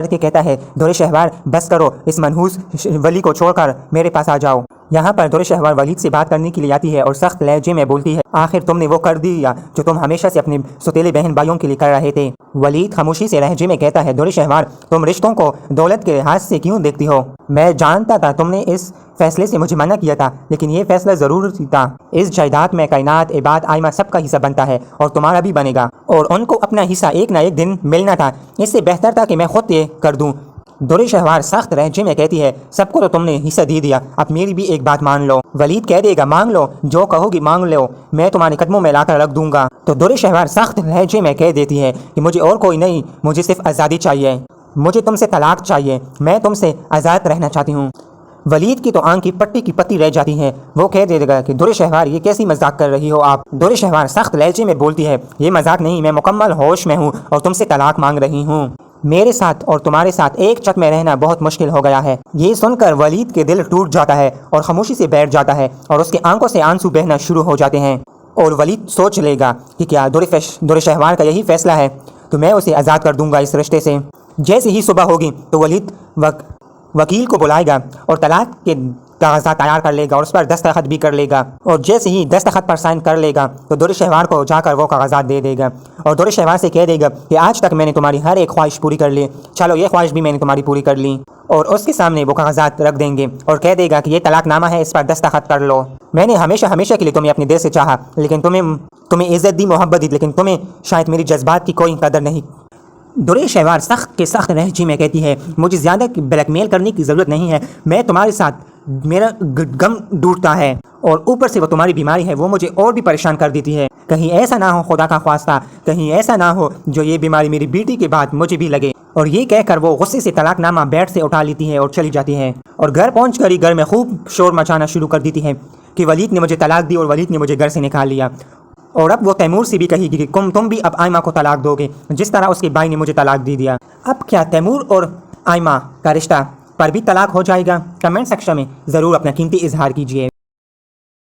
کے کہتا ہے دور شہوار بس کرو، اس منحوس ولی کو چھوڑ کر میرے پاس آ جاؤ۔ یہاں پر دور شہوار ولید سے بات کرنے کے لیے آتی ہے اور سخت لہجے میں بولتی ہے آخر تم نے وہ کر دیا جو تم ہمیشہ سے اپنے ستیلے بہن بھائیوں کے لیے کر رہے تھے۔ ولید خاموشی سے لہجے میں کہتا ہے دور شہوار تم رشتوں کو دولت کے لحاظ سے کیوں دیکھتی ہو؟ میں جانتا تھا تم نے اس فیصلے سے مجھے منع کیا تھا، لیکن یہ فیصلہ ضروری تھا۔ اس جائیداد میں کائنات، عباد، آئمہ سب کا حصہ بنتا ہے اور تمہارا بھی بنے گا، اور ان کو اپنا حصہ ایک نہ ایک دن ملنا تھا۔ اس سے بہتر تھا کہ میں خود یہ کر دوں۔ دور شہوار سخت لہجے میں کہتی ہے سب کو تو تم نے حصہ دے دیا، اب میری بھی ایک بات مان لو۔ ولید کہہ دے گا مانگ لو، جو کہو گی مانگ لو، میں تمہارے قدموں میں لا کر رکھ دوں گا۔ تو دور شہوار سخت لہجے میں کہہ دیتی ہے کہ مجھے اور کوئی نہیں، مجھے صرف آزادی چاہیے، مجھے تم سے طلاق چاہیے، میں تم سے آزاد رہنا چاہتی ہوں۔ ولید کی تو آنکھ کی پٹی کی پتی رہ جاتی ہے۔ وہ کہہ دے گا کہ دور شہوار یہ کیسی مذاق کر رہی ہو آپ؟ دور شہوار سخت لہجے میں بولتی ہے یہ مذاق نہیں، میں مکمل ہوش میں ہوں اور تم سے طلاق مانگ رہی ہوں۔ میرے ساتھ اور تمہارے ساتھ ایک چھت میں رہنا بہت مشکل ہو گیا ہے۔ یہ سن کر ولید کے دل ٹوٹ جاتا ہے اور خاموشی سے بیٹھ جاتا ہے اور اس کی آنکھوں سے آنسو بہنا شروع ہو جاتے ہیں، اور ولید سوچ لے گا کہ کیا دور شہوار کا یہی فیصلہ ہے تو میں اسے آزاد کر دوں گا اس رشتے سے۔ جیسے ہی صبح ہوگی تو ولید وکیل کو بلائے گا اور طلاق کے کاغذات تیار کر لے گا اور اس پر دستخط بھی کر لے گا، اور جیسے ہی دستخط پر سائن کر لے گا تو دور شہوار کو جا کر وہ کاغذات دے دے گا اور دور شہوار سے کہہ دے گا کہ آج تک میں نے تمہاری ہر ایک خواہش پوری کر لی، چلو یہ خواہش بھی میں نے تمہاری پوری کر لی، اور اس کے سامنے وہ کاغذات رکھ دیں گے اور کہہ دے گا کہ یہ طلاق نامہ ہے، اس پر دستخط کر لو۔ میں نے ہمیشہ کے لیے تمہیں اپنے دل سے چاہا، لیکن تمہیں عزت دی، محبت دی، لیکن تمہیں شاید میری جذبات کی کوئی قدر نہیں۔ دور شہوار سخت لہجے میں کہتی ہے مجھے زیادہ بلیک میل کرنے کی ضرورت نہیں ہے، میں تمہارے ساتھ میرا غم ڈوٹتا ہے، اور اوپر سے وہ تمہاری بیماری ہے وہ مجھے اور بھی پریشان کر دیتی ہے۔ کہیں ایسا نہ ہو خدا کا خواستہ، کہیں ایسا نہ ہو جو یہ بیماری میری بیٹی کے بعد مجھے بھی لگے۔ اور یہ کہہ کر وہ غصے سے طلاق نامہ بیڈ سے اٹھا لیتی ہے اور چلی جاتی ہے، اور گھر پہنچ کر ہی گھر میں خوب شور مچانا شروع کر دیتی ہے کہ ولید نے مجھے طلاق دی اور ولید نے مجھے گھر سے نکال لیا، اور اب وہ تیمور سے بھی کہے گی کہ تم بھی اب آئمہ کو طلاق دو گے جس طرح اس کے بھائی نے مجھے طلاق دے دیا۔ اب کیا تیمور اور آئمہ کا رشتہ پر بھی طلاق ہو جائے گا؟ کمنٹ سیکشن میں ضرور اپنا قیمتی اظہار کیجیے۔